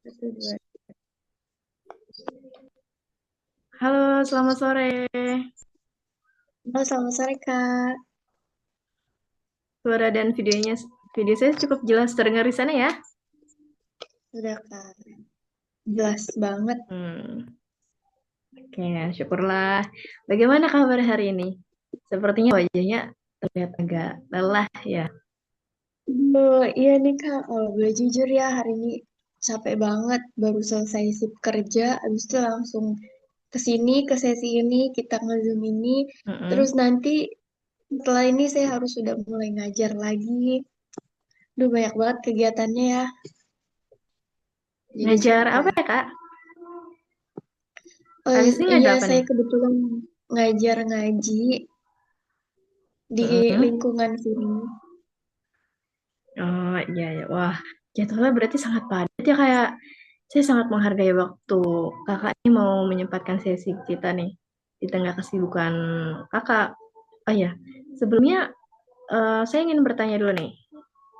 Satu, dua. Halo, selamat sore. Halo, selamat sore, Kak. Suara dan video saya cukup jelas terdengar di sana ya. Sudah, Kak. Jelas banget. Hmm, oke, syukurlah. Bagaimana kabar hari ini? Sepertinya wajahnya terlihat agak lelah ya. Iya nih, Kak. Kalau boleh jujur ya, hari ini capek banget. Baru selesai sip kerja, habis itu langsung ke sini, ke sesi ini, kita nge-zoom ini. Terus Mm-mm. nanti setelah ini saya harus sudah mulai ngajar lagi. Duh, banyak banget kegiatannya ya. Jadi Ngajar capek. apa ya, Kak? Habis ini Iya, ngajar apa saya nih? kebetulan ngajar ngaji di Mm-mm. lingkungan sini. Oh iya ya. Wah, jadwalnya berarti sangat padat ya, kayak saya sangat menghargai waktu kakak ini mau menyempatkan sesi kita nih di tengah kesibukan kakak. Oh iya, sebelumnya saya ingin bertanya dulu nih.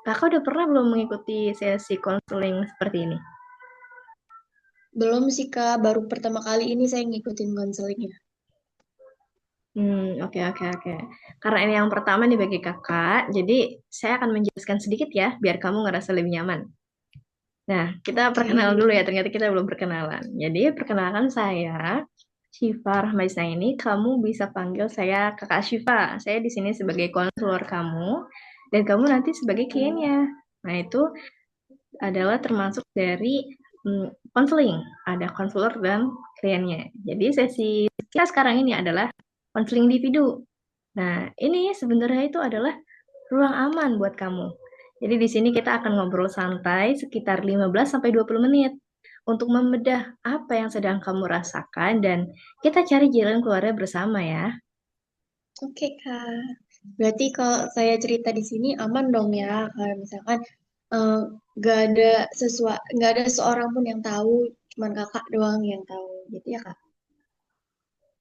Kakak udah pernah belum mengikuti sesi konseling seperti ini? Belum sih, Kak. Baru pertama kali ini saya ngikutin konselingnya. Oke, oke, oke. Karena ini yang pertama nih bagi kakak, jadi saya akan menjelaskan sedikit ya, biar kamu ngerasa lebih nyaman. Nah, kita Oke. perkenalan dulu ya, ternyata kita belum perkenalan. Jadi, perkenalkan saya, Syifa Rahmaisna ini, kamu bisa panggil saya Kakak Syifa. Saya di sini sebagai konselor kamu, dan kamu nanti sebagai kliennya. Nah, itu adalah termasuk dari konseling. Ada konselor dan kliennya. Jadi sesi kita sekarang ini adalah konseling individu. Nah, ini sebenarnya itu adalah ruang aman buat kamu. Jadi di sini kita akan ngobrol santai sekitar 15 sampai 20 menit untuk membedah apa yang sedang kamu rasakan dan kita cari jalan keluarnya bersama ya. Oke, Kak. Berarti kalau saya cerita di sini aman dong ya. Kalau misalkan eh, nggak ada seorang pun yang tahu, cuman kakak doang yang tahu, gitu ya, Kak.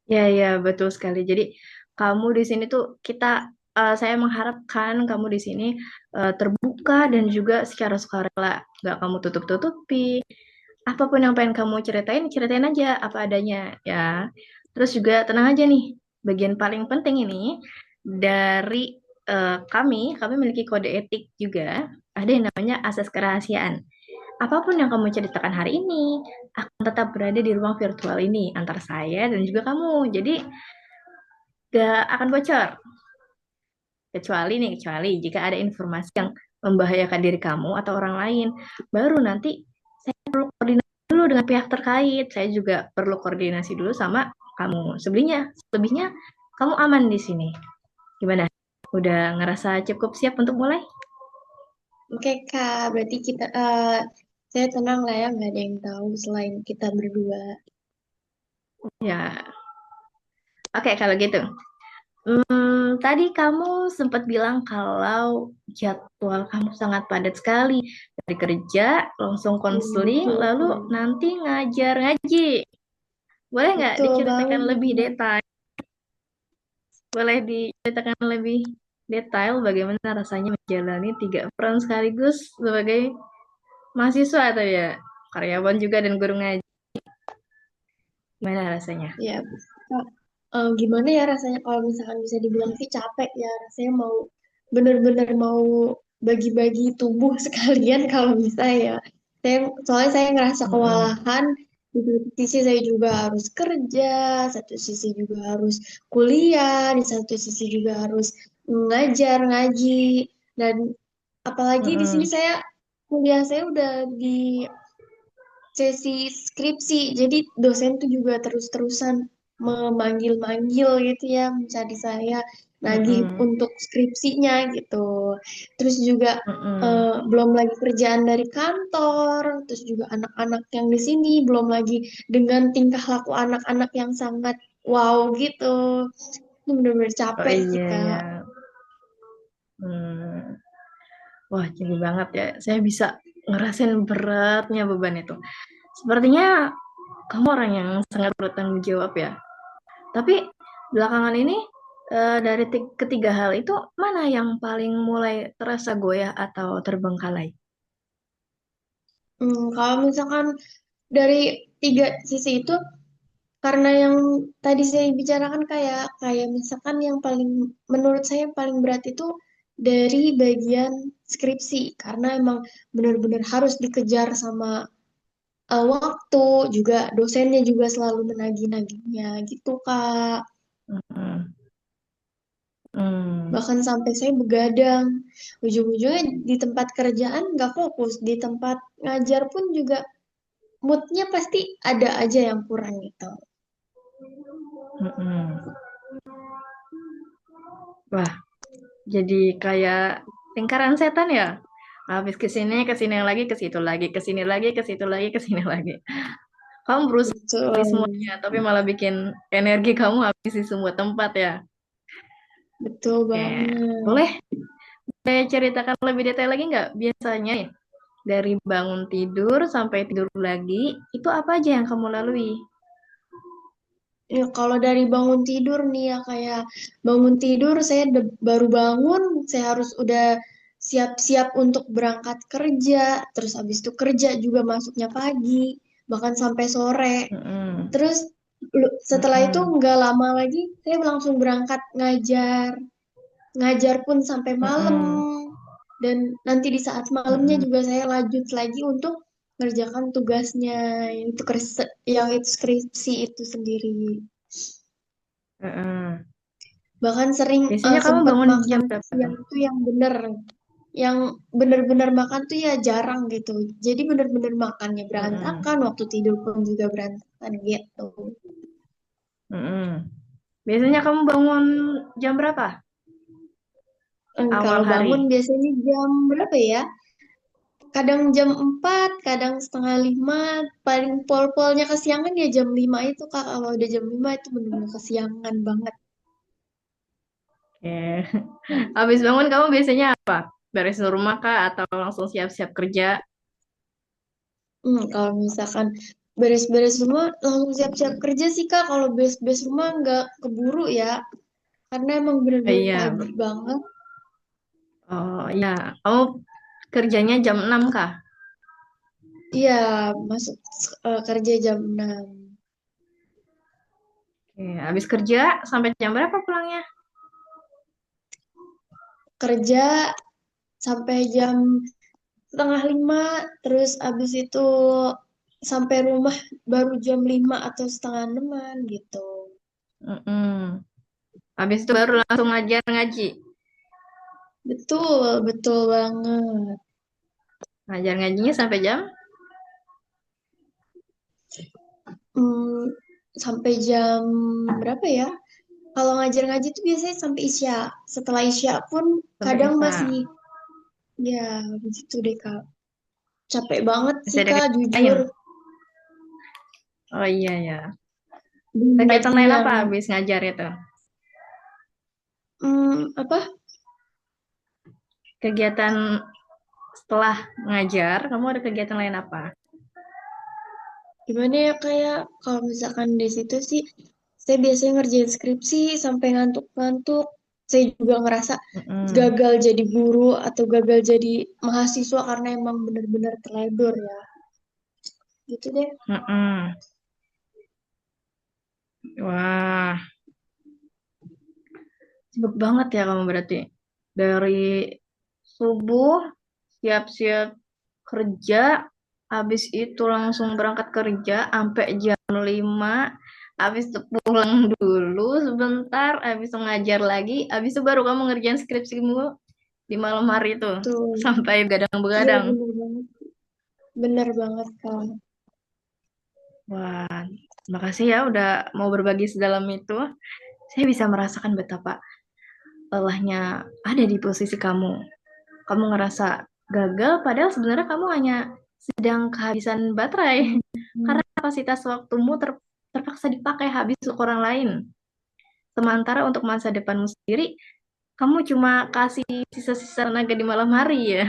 Ya, ya, betul sekali. Jadi kamu di sini tuh saya mengharapkan kamu di sini terbuka dan juga secara sukarela, nggak kamu tutup-tutupi. Apapun yang pengen kamu ceritain, ceritain aja apa adanya ya. Terus juga tenang aja nih, bagian paling penting ini dari kami memiliki kode etik juga. Ada yang namanya asas kerahasiaan. Apapun yang kamu ceritakan hari ini akan tetap berada di ruang virtual ini antara saya dan juga kamu. Jadi gak akan bocor. Kecuali jika ada informasi yang membahayakan diri kamu atau orang lain. Baru nanti saya perlu koordinasi dulu dengan pihak terkait. Saya juga perlu koordinasi dulu sama kamu. Selebihnya kamu aman di sini. Gimana? Udah ngerasa cukup siap untuk mulai? Oke, Kak. Berarti saya tenang lah ya, nggak ada yang tahu selain kita berdua. Ya, oke kalau gitu. Tadi kamu sempat bilang kalau jadwal kamu sangat padat sekali. Dari kerja, langsung konseling, Betul, lalu Kak. nanti ngajar ngaji. Boleh nggak Betul diceritakan lebih banget. detail? Boleh diceritakan lebih detail bagaimana rasanya menjalani tiga peran sekaligus sebagai mahasiswa atau ya karyawan juga dan guru ngaji. Gimana rasanya? Ya, Kak. Gimana ya rasanya kalau misalkan bisa dibilang sih capek ya. Rasanya mau bener-bener mau bagi-bagi tubuh sekalian kalau bisa ya. Soalnya saya ngerasa Mm-mm. kewalahan. Di satu sisi saya juga harus kerja, satu sisi juga harus kuliah, di satu sisi juga harus ngajar, ngaji. Dan apalagi di sini Mm-mm. kuliah saya udah di sesi skripsi. Jadi dosen tuh juga terus-terusan memanggil-manggil gitu ya, mencari saya nagih Mm-mm. untuk skripsinya gitu. Terus juga Mm-mm. belum lagi kerjaan dari kantor, terus juga anak-anak yang di sini, belum lagi dengan tingkah laku anak-anak yang sangat wow gitu. Itu bener-bener Oh capek sih, iya Kak. ya. Hmm. Wah, jadi banget ya. Saya bisa ngerasain beratnya beban itu. Sepertinya kamu orang yang sangat bertanggung jawab ya. Tapi belakangan ini dari ketiga hal itu mana yang paling mulai terasa goyah atau terbengkalai? Kalau misalkan dari tiga sisi itu, karena yang tadi saya bicarakan kayak kayak misalkan yang paling menurut saya yang paling berat itu dari bagian skripsi karena emang benar-benar harus dikejar sama waktu juga dosennya juga selalu menagih-nagihnya gitu Kak. Mm-mm. Hmm. Bahkan sampai saya begadang. Ujung-ujungnya di tempat kerjaan nggak fokus, di tempat ngajar pun juga moodnya pasti ada aja yang kurang gitu. Mm-mm. Wah, jadi kayak lingkaran setan ya. Habis ke sini lagi, ke situ lagi, ke sini lagi, ke situ lagi, ke sini lagi. Kamu berusaha di Betul, semuanya, tapi malah bikin energi kamu habis di semua tempat ya. betul Oke, banget. boleh saya ceritakan lebih detail lagi nggak? Biasanya ya, dari bangun tidur sampai tidur lagi, itu apa aja yang kamu lalui? Ya, kalau dari bangun tidur nih ya kayak bangun tidur saya baru bangun, saya harus udah siap-siap untuk berangkat kerja, terus habis itu kerja juga masuknya pagi, bahkan sampai sore. Mm-mm. Terus setelah itu Mm-mm. nggak lama lagi saya langsung berangkat ngajar, ngajar pun sampai malam. Mm-mm. Dan nanti di saat malamnya Mm-mm. juga saya lanjut lagi untuk mengerjakan tugasnya yang itu skripsi itu sendiri. Mm-mm. Bahkan sering Biasanya kamu sempat bangun makan jam berapa siang tuh? itu yang bener-bener makan tuh ya jarang gitu. Jadi bener-bener makannya Mm-mm. berantakan, waktu tidur pun juga berantakan gitu. Mm-mm. Biasanya kamu bangun jam berapa? Awal Kalau bangun hari. biasanya jam berapa ya? Kadang jam 4, kadang setengah 5, paling pol-polnya kesiangan ya jam 5 itu Kak. Kalau udah jam 5 itu bener-bener kesiangan banget. Oke. Habis bangun kamu biasanya apa? Beres rumah kah atau langsung siap-siap kerja? Kalau misalkan beres-beres rumah langsung siap-siap kerja sih Kak. Kalau beres-beres rumah nggak keburu ya. Karena emang bener-bener Iya. pagi banget. Oh iya. Kamu kerjanya jam 6 kah? Iya, masuk kerja jam 6. Oke. Habis kerja sampai jam berapa pulangnya? Kerja sampai jam setengah 5, terus abis itu sampai rumah baru jam 5 atau setengah 6 gitu. Mm-mm. Habis itu baru langsung ngajar ngaji. Betul, betul banget. Ngajar ngajinya sampai jam? Hmm, sampai jam berapa ya? Kalau ngajar ngaji itu biasanya sampai Isya. Setelah Isya pun Sampai kadang Isya. masih, ya begitu deh Kak. Capek banget Masih sih ada Kak, kegiatan lain? jujur. Oh iya ya. Belum Kegiatan lagi lain yang apa habis ngajar itu? apa? Kegiatan setelah ngajar, kamu ada kegiatan lain apa? Gimana ya kayak kalau misalkan di situ sih, saya biasanya ngerjain skripsi sampai ngantuk-ngantuk. Saya juga ngerasa Mm-mm. gagal jadi guru atau gagal jadi mahasiswa karena emang bener-bener terlebur ya. Gitu deh. Mm-mm. Wah, sibuk banget ya kamu berarti. Dari subuh siap-siap kerja, habis itu langsung berangkat kerja sampai jam 5, habis itu pulang dulu sebentar, habis itu ngajar lagi, habis itu baru kamu ngerjain skripsimu di malam hari itu Tuh. sampai Iya begadang-begadang. bener banget. Bener banget Kak. Wah, makasih ya udah mau berbagi sedalam itu. Saya bisa merasakan betapa lelahnya ada di posisi kamu. Kamu ngerasa gagal, padahal sebenarnya kamu hanya sedang kehabisan baterai. Hmm. Karena kapasitas waktumu terpaksa dipakai habis untuk orang lain. Sementara untuk masa depanmu sendiri, kamu cuma kasih sisa-sisa tenaga di malam hari ya.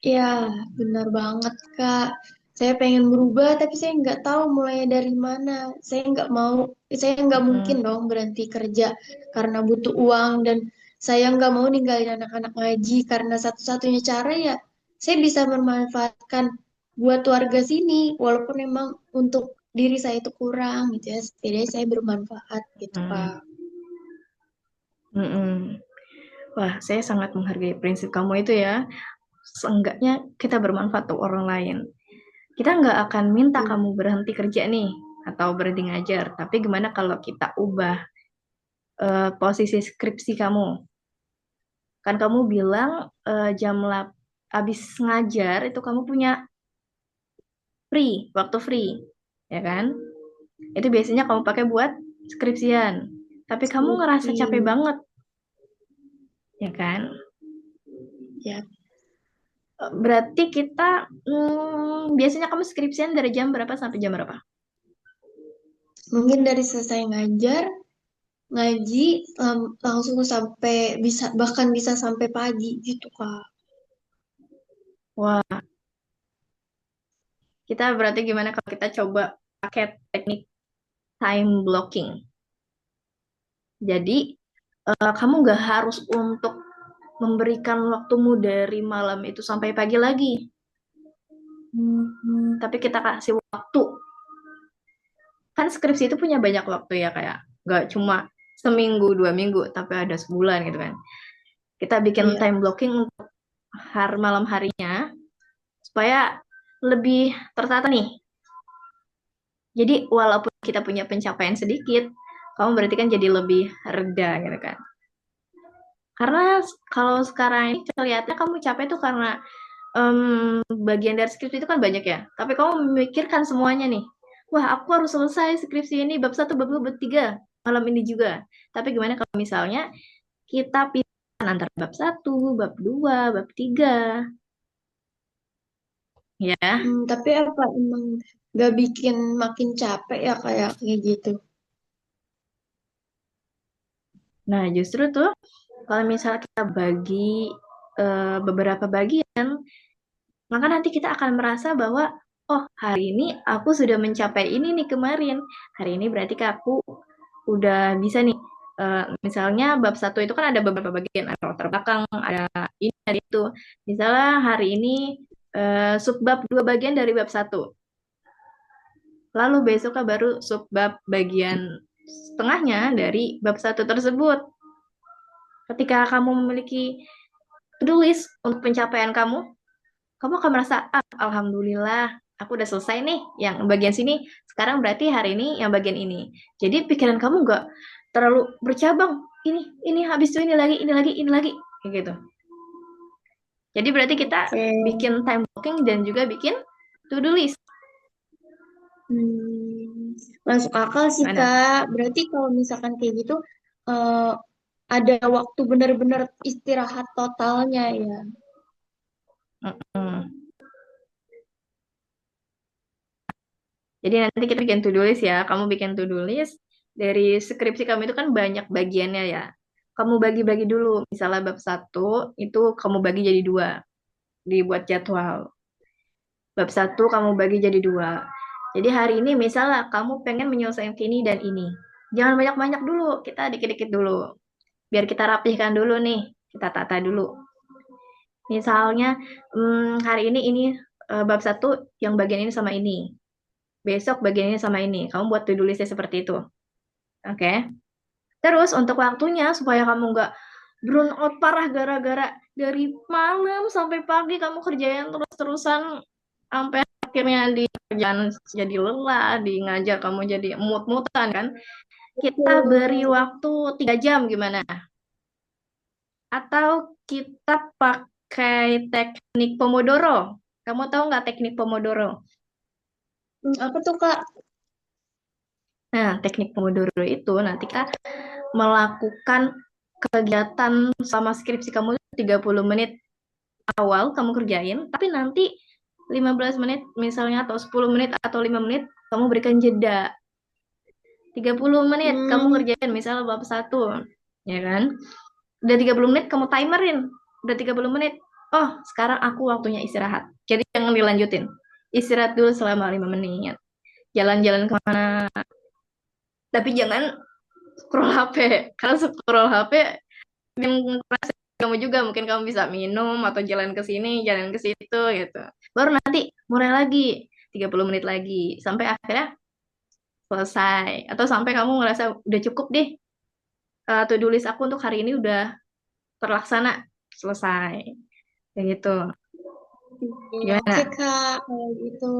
Ya, benar banget, Kak. Saya pengen berubah, tapi saya nggak tahu mulai dari mana. Saya nggak mungkin Mm-mm. dong berhenti kerja karena butuh uang dan saya nggak mau ninggalin anak-anak ngaji karena satu-satunya cara ya saya bisa memanfaatkan buat warga sini, walaupun memang untuk diri saya itu kurang gitu ya, setidaknya saya bermanfaat gitu Kak. Hmm. Mm-mm. Wah, saya sangat menghargai prinsip kamu itu ya. Seenggaknya kita bermanfaat untuk orang lain. Kita nggak akan minta Hmm. kamu berhenti kerja nih, atau berhenti ngajar. Tapi gimana kalau kita ubah posisi skripsi kamu? Kan kamu bilang habis ngajar itu kamu punya waktu free, ya kan? Itu biasanya kamu pakai buat skripsian. Tapi kamu ngerasa Skripsi, capek banget, ya kan? ya. Berarti kita biasanya kamu skripsian dari jam berapa sampai jam berapa? Mungkin dari selesai ngajar, ngaji, langsung sampai bisa, bahkan bisa sampai pagi gitu Kak. Wah, kita berarti gimana kalau kita coba pakai teknik time blocking. Jadi, kamu nggak harus untuk memberikan waktumu dari malam itu sampai pagi lagi. Tapi kita kasih waktu. Kan skripsi itu punya banyak waktu ya, kayak nggak cuma seminggu, 2 minggu, tapi ada sebulan gitu kan. Kita bikin Iya. time blocking untuk malam harinya, supaya lebih tertata nih. Jadi walaupun kita punya pencapaian sedikit, kamu berarti kan jadi lebih reda gitu kan. Karena kalau sekarang ini kelihatannya kamu capek tuh karena bagian dari skripsi itu kan banyak ya. Tapi kamu memikirkan semuanya nih. Wah, aku harus selesai skripsi ini bab satu, bab 2, bab 3 malam ini juga. Tapi gimana kalau misalnya kita pisah antara bab satu, bab 2, bab 3, ya. Tapi apa emang gak bikin makin capek ya kayak gitu? Nah, justru tuh kalau misalnya kita bagi beberapa bagian, maka nanti kita akan merasa bahwa, oh, hari ini aku sudah mencapai ini nih kemarin. Hari ini berarti aku udah bisa nih. Misalnya bab satu itu kan ada beberapa bagian, ada latar belakang, ada ini, ada itu. Misalnya hari ini subbab 2 bagian dari bab satu. Lalu besoknya baru subbab bagian setengahnya dari bab satu tersebut. Ketika kamu memiliki to-do list untuk pencapaian kamu, kamu akan merasa, alhamdulillah, aku udah selesai nih yang bagian sini. Sekarang berarti hari ini yang bagian ini. Jadi pikiran kamu nggak terlalu bercabang. Ini habis itu ini lagi, ini lagi, kayak gitu. Jadi berarti kita Oke. bikin time blocking dan juga bikin to-do list. Hmm, Masuk akal sih Mana? Kak. Berarti kalau misalkan kayak gitu, eh, ada waktu benar-benar istirahat totalnya ya. Hmm. Jadi nanti kita bikin to-do list ya. Kamu bikin to-do list dari skripsi kamu itu kan banyak bagiannya ya. Kamu bagi-bagi dulu. Misalnya bab satu itu kamu bagi jadi 2, dibuat jadwal. Bab satu kamu bagi jadi 2. Jadi hari ini misalnya kamu pengen menyelesaikan ini dan ini. Jangan banyak-banyak dulu, kita dikit-dikit dulu. Biar kita rapihkan dulu nih, kita tata dulu. Misalnya hari ini bab satu yang bagian ini sama ini. Besok bagian ini sama ini. Kamu buat to-do listnya seperti itu. Oke. Terus untuk waktunya supaya kamu nggak burn out parah gara-gara dari malam sampai pagi kamu kerjain terus-terusan sampai akhirnya di kerjaan jadi lelah, di ngajar kamu jadi mut-mutan kan. Kita beri Betul. waktu 3 jam gimana? Atau kita pakai teknik Pomodoro. Kamu tahu nggak teknik Pomodoro? Apa tuh Kak? Nah, teknik Pomodoro itu nanti kita melakukan kegiatan selama skripsi kamu 30 menit awal kamu kerjain, tapi nanti 15 menit misalnya atau 10 menit atau 5 menit kamu berikan jeda. 30 menit kamu Hmm, kerjain misalnya bab satu, ya kan? Udah 30 menit kamu timerin. Udah 30 menit. Oh, sekarang aku waktunya istirahat. Jadi jangan dilanjutin. Istirahat dulu selama 5 menit. Jalan-jalan kemana. Tapi jangan scroll HP. Karena scroll HP yang kamu juga, mungkin kamu bisa minum atau jalan ke sini, jalan ke situ gitu. Baru nanti mulai lagi 30 menit lagi sampai akhirnya selesai atau sampai kamu ngerasa udah cukup deh, to-do list aku untuk hari ini udah terlaksana, selesai. Kayak gitu. Oke Gimana? Kak, kalau gitu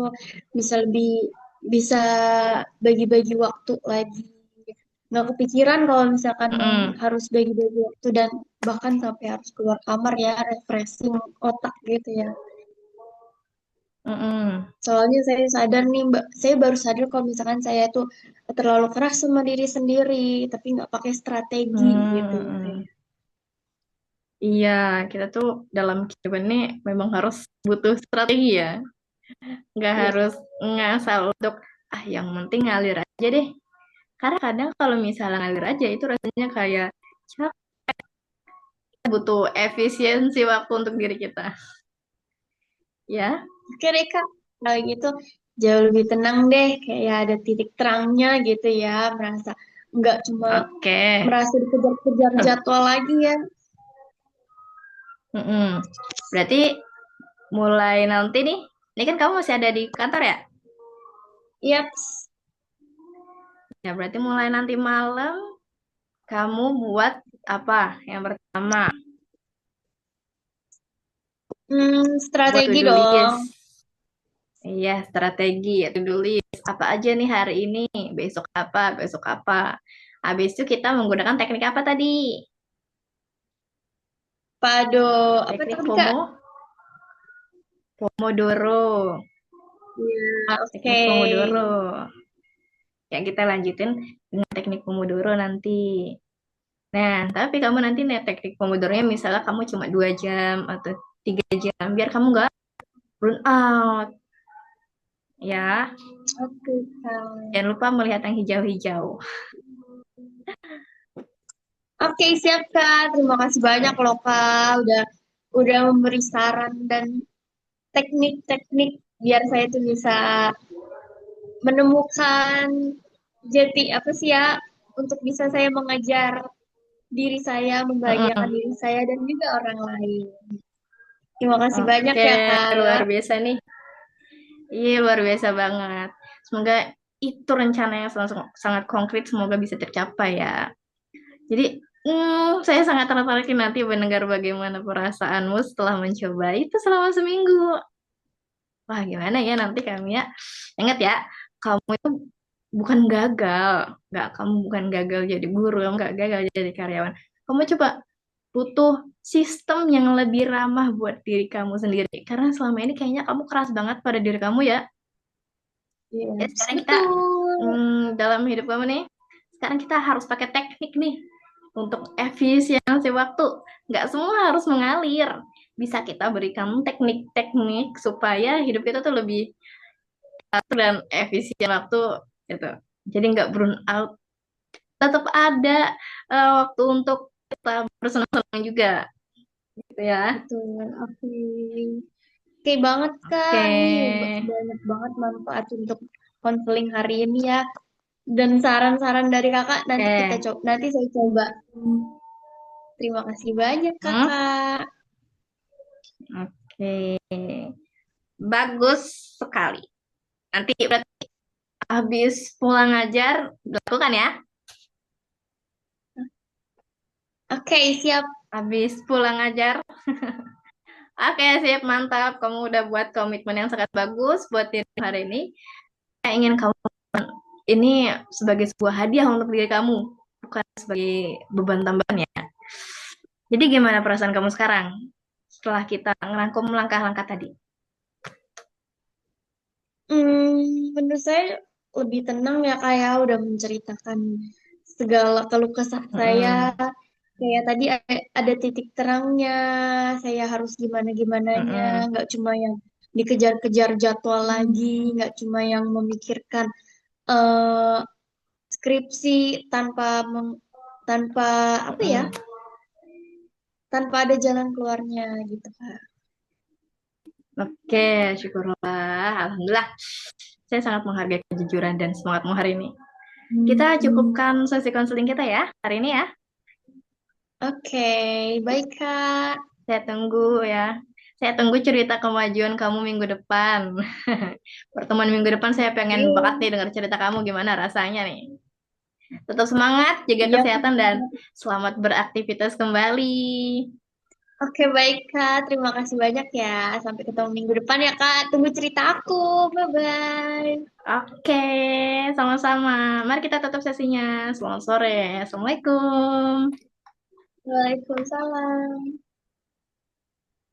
bisa lebih bisa bagi-bagi waktu lagi. Nggak kepikiran kalau misalkan Mm-mm. harus bagi-bagi waktu dan bahkan sampai harus keluar kamar ya, refreshing otak gitu ya. Mm-mm. Soalnya saya sadar nih Mbak, saya baru sadar kalau misalkan saya tuh terlalu keras sama diri sendiri, tapi nggak pakai strategi gitu ya Mm-mm. kayak. Iya, kita tuh dalam kehidupan ini memang harus butuh strategi ya. Nggak Iya, harus ngasal untuk, yang penting ngalir aja deh. Karena kadang kalau misalnya ngalir aja itu rasanya kayak capek, butuh efisiensi waktu untuk diri kita. Ya, oke deh Kak, kalau gitu jauh lebih tenang deh, kayak ada titik terangnya gitu ya, merasa nggak cuma oke. merasa dikejar-kejar jadwal lagi ya. Mm-mm. Berarti mulai nanti nih, ini kan kamu masih ada di kantor ya? Yaps. Ya, berarti mulai nanti malam kamu buat apa? Yang pertama, buat Strategi to-do dong. list. Iya, strategi, to-do list. Apa aja nih hari ini? Besok apa? Besok apa? Habis itu kita menggunakan teknik apa tadi? Pado, apa Teknik tadi Kak? Pomodoro. Ya, oke. Teknik Pomodoro. Ya, kita lanjutin dengan teknik Pomodoro nanti. Nah, tapi kamu nanti nih teknik Pomodoro-nya misalnya kamu cuma 2 jam atau 3 jam, biar kamu nggak burn out. Ya, Oke, Kak. jangan lupa melihat yang hijau-hijau. Oke, siap Kak. Terima kasih banyak loh Kak. Udah memberi saran dan teknik-teknik biar saya tuh bisa menemukan jati apa sih ya untuk bisa saya mengajar diri saya, membahagiakan Mm-mm. diri saya dan juga orang lain. Terima kasih banyak Oke, ya luar Kak. biasa nih. Iya, luar biasa banget. Semoga itu rencana yang sangat, sangat konkret, semoga bisa tercapai ya. Jadi, saya sangat tertarik nanti mendengar bagaimana perasaanmu setelah mencoba itu selama seminggu. Wah, gimana ya nanti kami ya. Ingat ya, kamu itu bukan gagal. Nggak, kamu bukan gagal jadi guru, kamu nggak gagal jadi karyawan. Kamu coba butuh sistem yang lebih ramah buat diri kamu sendiri. Karena selama ini kayaknya kamu keras banget pada diri kamu ya. Ya, Yes, sekarang kita betul. dalam hidup kamu nih, sekarang kita harus pakai teknik nih untuk efisiensi waktu. Nggak semua harus mengalir. Bisa kita berikan teknik-teknik supaya hidup kita tuh lebih teratur dan efisien waktu gitu. Jadi nggak burn out. Tetap ada waktu untuk kita bersenang-senang juga gitu ya. Betul. Oke. Oke banget Kak. Oke. Nih banyak banget manfaat untuk konseling hari ini ya. Dan saran-saran dari Kakak nanti kita Oke. coba. Nanti saya coba. Terima kasih banyak Hmm? Kakak. Oke. Bagus sekali. Nanti berarti habis pulang ngajar, lakukan ya. Oke, siap. Habis pulang ngajar. Oke, sip, mantap. Kamu udah buat komitmen yang sangat bagus buat diri hari ini. Saya ingin kamu ini sebagai sebuah hadiah untuk diri kamu, bukan sebagai beban tambahan ya. Jadi gimana perasaan kamu sekarang setelah kita ngerangkum langkah-langkah tadi? Menurut saya lebih tenang ya kayak udah menceritakan segala keluh kesah saya. Mm-mm. Kayak tadi ada titik terangnya, saya harus gimana-gimananya, Mm-mm. nggak cuma yang dikejar-kejar jadwal lagi, nggak cuma yang memikirkan eh, skripsi tanpa tanpa apa ya, Mm-mm. tanpa ada jalan keluarnya gitu Kak. Oke, syukurlah. Alhamdulillah. Saya sangat menghargai kejujuran dan semangatmu hari ini. Kita cukupkan sesi konseling kita ya hari ini ya. Oke, baik Kak. Saya tunggu ya. Saya tunggu cerita kemajuan kamu minggu depan. Pertemuan minggu depan saya pengen banget nih Oke. dengar cerita kamu gimana rasanya nih. Tetap semangat, jaga Iya, kesehatan dan Kak. selamat beraktivitas kembali. Oke, baik Kak. Terima kasih banyak ya. Sampai ketemu minggu depan ya Kak. Tunggu cerita aku. Bye-bye. Oke, sama-sama. Mari kita tutup sesinya. Selamat sore. Assalamualaikum. Waalaikumsalam.